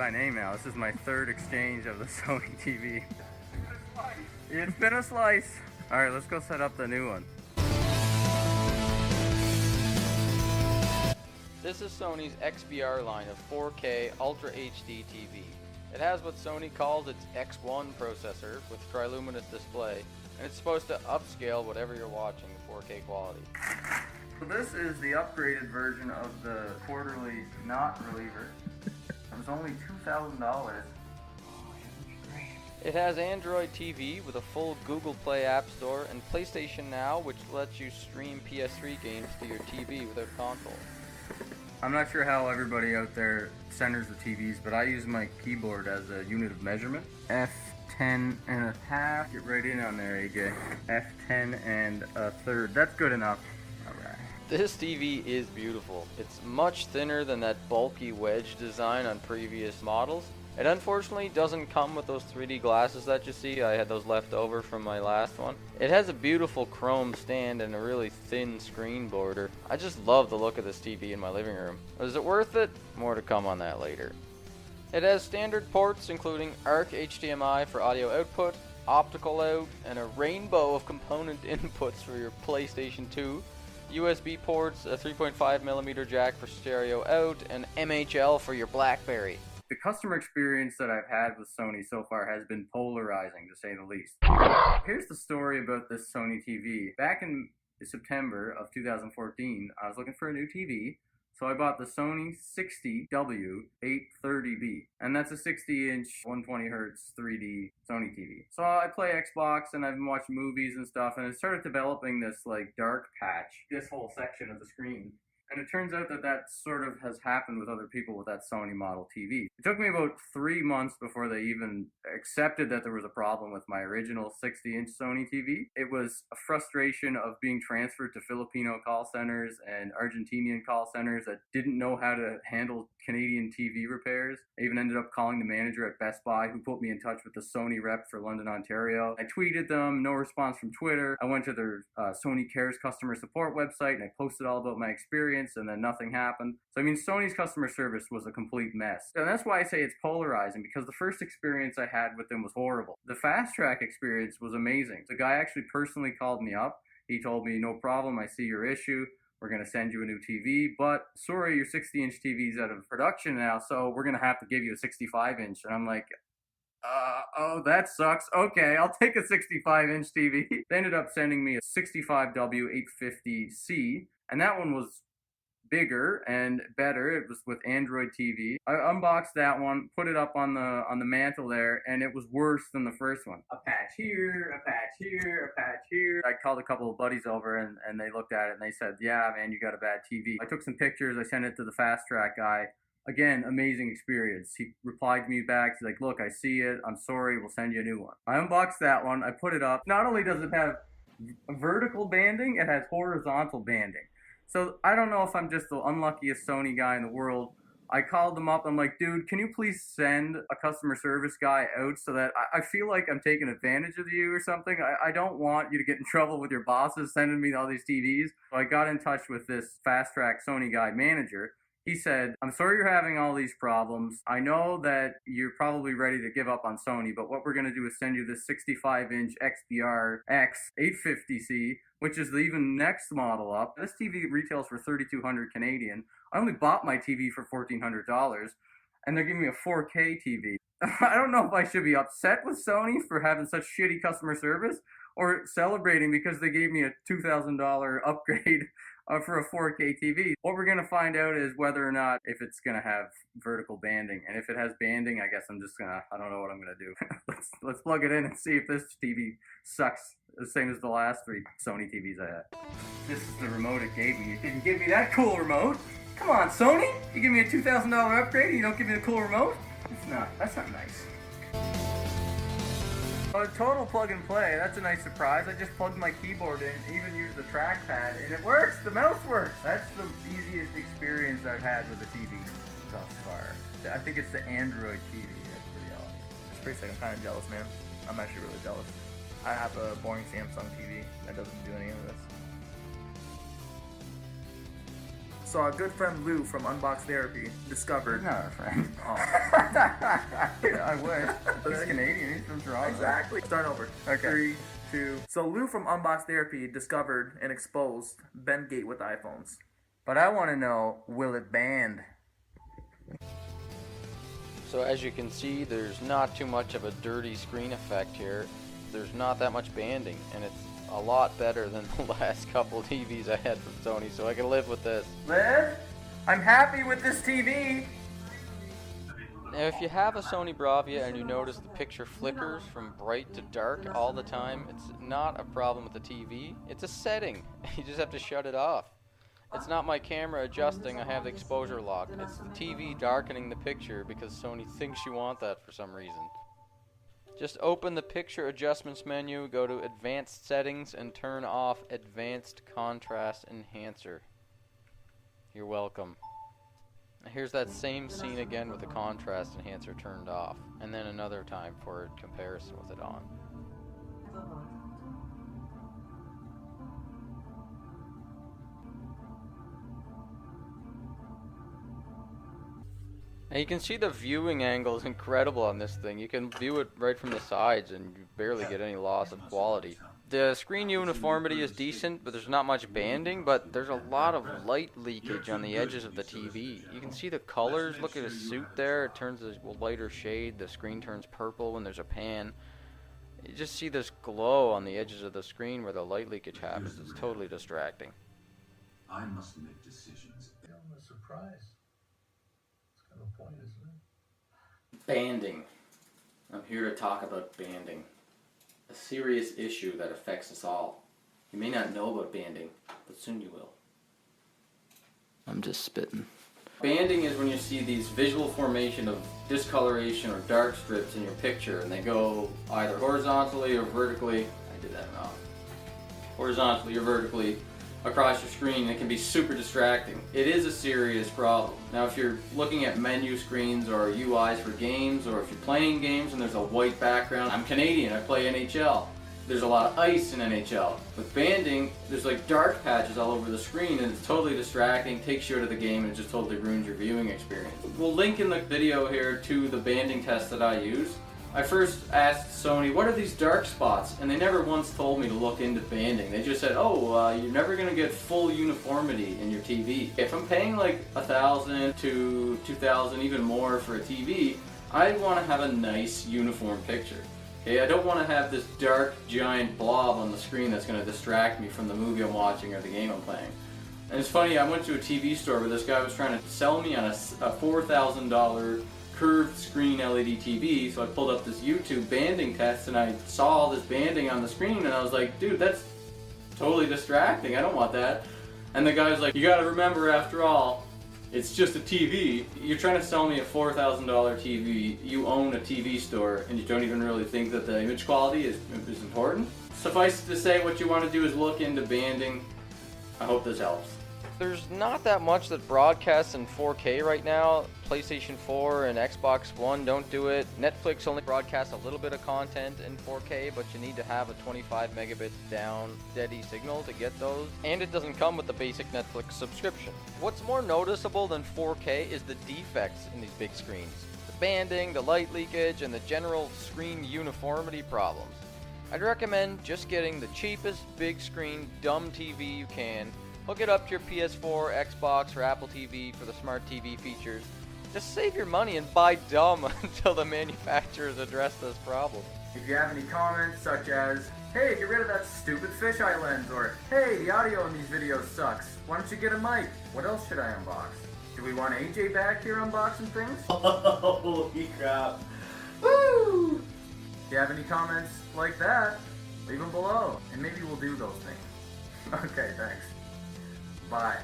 by name now. This is my third exchange of the Sony TV. It's been a slice. Alright, let's go set up the new one. This is Sony's XBR line of 4K Ultra HD TV. It has what Sony calls its X1 processor with triluminous display, and it's supposed to upscale whatever you're watching to 4K quality. So this is the upgraded version of the quarterly not reliever. It was only $2,000. It has Android TV with a full Google Play App Store and PlayStation Now, which lets you stream PS3 games to your TV without console. I'm not sure how everybody out there centers the TVs, but I use my keyboard as a unit of measurement. F10 and a half. Get right in on there, AJ. F10 and a third. That's good enough. Alright. This TV is beautiful. It's much thinner than that bulky wedge design on previous models. It unfortunately doesn't come with those 3D glasses that you see. I had those left over from my last one. It has a beautiful chrome stand and a really thin screen border. I just love the look of this TV in my living room. Is it worth it? More to come on that later. It has standard ports including ARC HDMI for audio output, optical out, and a rainbow of component inputs for your PlayStation 2. USB ports, a 3.5mm jack for stereo out, and MHL for your BlackBerry. The customer experience that I've had with Sony so far has been polarizing, to say the least. Here's the story about this Sony TV. Back in September of 2014, I was looking for a new TV, so I bought the Sony 60W830B, and that's a 60-inch, 120Hz 3D Sony TV. So I play Xbox, and I've been watching movies and stuff, and it started developing this like dark patch, this whole section of the screen. And it turns out that that sort of has happened with other people with that Sony model TV. It took me about 3 months before they even accepted that there was a problem with my original 60-inch Sony TV. It was a frustration of being transferred to Filipino call centers and Argentinian call centers that didn't know how to handle Canadian TV repairs. I even ended up calling the manager at Best Buy, who put me in touch with the Sony rep for London, Ontario. I tweeted them, no response from Twitter. I went to their Sony Cares customer support website and I posted all about my experience, and then nothing happened. So I mean, Sony's customer service was a complete mess. And that's why I say it's polarizing, because the first experience I had with them was horrible. The fast track experience was amazing. The guy actually personally called me up. He told me, no problem, I see your issue. We're going to send you a new TV, but sorry, your 60-inch TV's out of production now, so we're going to have to give you a 65-inch. And I'm like, oh, that sucks. Okay, I'll take a 65-inch TV. They ended up sending me a 65W850C, and that one was bigger and better. It was with Android TV. I unboxed that one, put it up on the mantle there, and it was worse than the first one. A patch here, a patch here, a patch here. I called a couple of buddies over and they looked at it and they said, yeah, man, you got a bad TV. I took some pictures, I sent it to the Fast Track guy. Again, amazing experience. He replied to me back, he's like, look, I see it, I'm sorry, we'll send you a new one. I unboxed that one, I put it up. Not only does it have vertical banding, it has horizontal banding. So I don't know if I'm just the unluckiest Sony guy in the world. I called them up. I'm like, dude, can you please send a customer service guy out so that I feel like I'm taking advantage of you or something. I don't want you to get in trouble with your bosses sending me all these TVs. So I got in touch with this Fast Track Sony guy manager. He said, I'm sorry you're having all these problems. I know that you're probably ready to give up on Sony, but what we're going to do is send you this 65-inch XBR-X850C, which is the even next model up. This TV retails for $3,200 Canadian. I only bought my TV for $1,400, and they're giving me a 4K TV. I don't know if I should be upset with Sony for having such shitty customer service, or celebrating because they gave me a $2,000 upgrade for a 4K TV. What we're going to find out is whether or not if it's going to have vertical banding. And if it has banding, I guess I'm just going to, I don't know what I'm going to do. let's plug it in and see if this TV sucks the same as the last 3 Sony TVs I had. This is the remote it gave me. It didn't give me that cool remote. Come on, Sony. You give me a $2,000 upgrade and you don't give me the cool remote? That's not nice. A total plug and play, that's a nice surprise. I just plugged my keyboard in, even used the trackpad, and it works! The mouse works! That's the easiest experience I've had with a TV thus far. I think it's the Android TV, that's pretty awesome. It's pretty sick, I'm kind of jealous, man. I'm actually really jealous. I have a boring Samsung TV that doesn't do any of this. So our good friend Lou from Unbox Therapy discovered. Not a friend. Oh. Yeah, I wish. He's Canadian. He's from Toronto. Exactly. Start over. Okay. 3, 2. So Lou from Unbox Therapy discovered and exposed Bendgate with iPhones. But I want to know, will it band? So as you can see, there's not too much of a dirty screen effect here. There's not that much banding, and it's a lot better than the last couple TVs I had from Sony, so I can live with this. Liv, I'm happy with this TV. Now if you have a Sony Bravia and you notice the picture flickers from bright to dark all the time, it's not a problem with the TV, it's a setting. You just have to shut it off. It's not my camera adjusting, I have the exposure lock. It's the TV darkening the picture because Sony thinks you want that for some reason. Just open the picture adjustments menu, go to advanced settings, and turn off advanced contrast enhancer. You're welcome. Here's that same scene again with the contrast enhancer turned off, and then another time for comparison with it on. And you can see the viewing angle is incredible on this thing. You can view it right from the sides and you barely get any loss of quality. The screen uniformity is decent, but there's not much banding, but there's a lot of light leakage on the edges of the TV. You can see the colors. Look at his suit there. It turns a lighter shade. The screen turns purple when there's a pan. You just see this glow on the edges of the screen where the light leakage happens. It's totally distracting. I must make decisions. I'm a surprise. Point, isn't it? Banding. I'm here to talk about banding. A serious issue that affects us all. You may not know about banding, but soon you will. I'm just spitting. Banding is when you see these visual formation of discoloration or dark strips in your picture, and they go either horizontally or vertically. I did that wrong. Horizontally or vertically across your screen. It can be super distracting. It is a serious problem. Now if you're looking at menu screens or UIs for games, or if you're playing games and there's a white background, I'm Canadian, I play NHL. There's a lot of ice in NHL. With banding, there's like dark patches all over the screen and it's totally distracting, takes you out of the game, and it just totally ruins your viewing experience. We'll link in the video here to the banding test that I use. I first asked Sony, what are these dark spots? And they never once told me to look into banding. They just said, oh, you're never going to get full uniformity in your TV. If I'm paying like $1,000 to $2,000, even more for a TV, I want to have a nice uniform picture. Okay, I don't want to have this dark giant blob on the screen that's going to distract me from the movie I'm watching or the game I'm playing. And it's funny, I went to a TV store where this guy was trying to sell me on a $4,000 curved screen LED TV, so I pulled up this YouTube banding test and I saw all this banding on the screen and I was like, dude, that's totally distracting, I don't want that. And the guy's like, you gotta remember, after all, it's just a TV. You're trying to sell me a $4,000 TV, you own a TV store, and you don't even really think that the image quality is important? Suffice it to say, what you want to do is look into banding. I hope this helps. There's not that much that broadcasts in 4K right now. PlayStation 4 and Xbox One don't do it. Netflix only broadcasts a little bit of content in 4K, but you need to have a 25 megabits down steady signal to get those. And it doesn't come with the basic Netflix subscription. What's more noticeable than 4K is the defects in these big screens. The banding, the light leakage, and the general screen uniformity problems. I'd recommend just getting the cheapest big screen dumb TV you can. Hook it up to your PS4, Xbox, or Apple TV for the smart TV features. Just save your money and buy dumb until the manufacturers address this problem. If you have any comments such as, hey, get rid of that stupid fisheye lens, or hey, the audio in these videos sucks, why don't you get a mic? What else should I unbox? Do we want AJ back here unboxing things? Holy crap. Woo! If you have any comments like that, leave them below, and maybe we'll do those things. Okay, thanks. Bye.